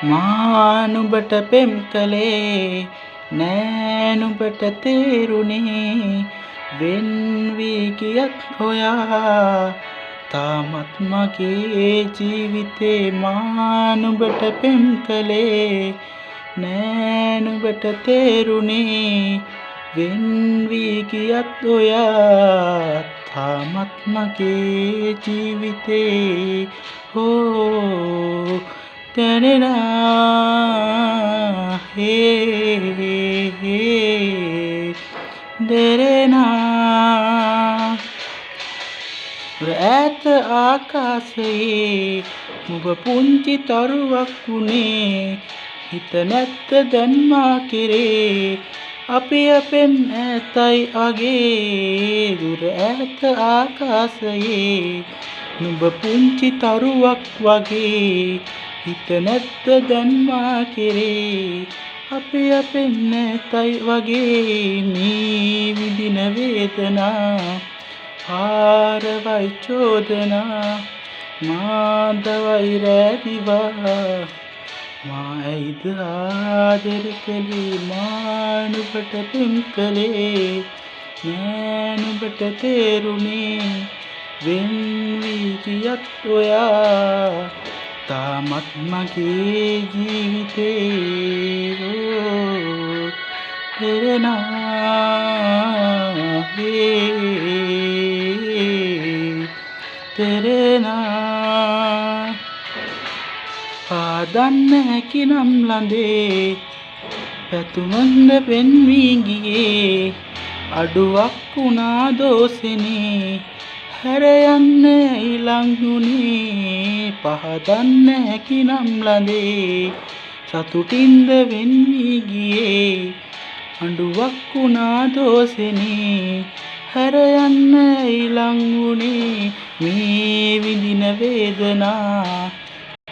මා නුඹට පෙම් කළේ නෑ නුඹට තේරුණේ වෙන් වී ගියත් ඔයා තාමත් මගේ ජීවිතේ මා නුඹට පෙම් කළේ නෑ නුඹට තේරුණේ වෙන් වී ගියත් ඔයා තාමත් මගේ ජීවිතේ හෝ Terena, hey, hey, Terena. ඈත ආකාශයේ මුඹ පුංචි තරුවක් වුණේ හිත නැත්ත දැන් මා කෙරේ අපි අපෙන් ඈතයි අගේ දුර ඈත ආකාශයේ නුඹ පුංචි තරුවක් වගේ හිත නැත්ත දැන් මා කෙරේ අපි අපෙන් ඈතයි වගේ මේ විඳින වේදනා පාරවයි චෝදනා මාදවයි රැදිවා මා ඇයිද ආදර කළේ මා නුඹට පෙම් කළේ නෑ නුඹට තේරුණේ වෙන් වී ගියත් ඔයා තාමත් මගේ ජීවිතේ Terena, hey, Terena. පාදන්න හැකිනම් ළඳේ පැතුමන්ද පෙන් වී ගියේ අඩුවක් වුණා දෝසෙනේ හැර යන්න ඊළඟුනේ පහදන්න හැකිනම් ළඳේ සතුටින්ද වෙන් වී ගියේ අඬුවක් වුණා දෝසෙනේ හැර යන්න ඊළඟුනේ මේ විඳින වේදනා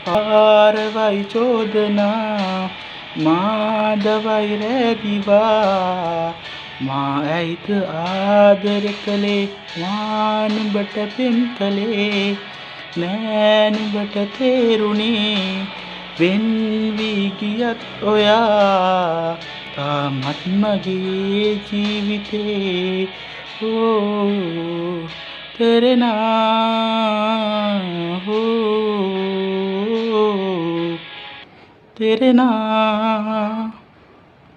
පාරවයි චෝදනා මාදවයි රැදිවා මා ඇයිද ආදර කළේ මා නුඹට පෙම් කළේ නෑ නුඹට තේරුණේ වෙන් වී ගියත් ඔයා තාමත් මගේ ජීවිතේ Terena, Terena.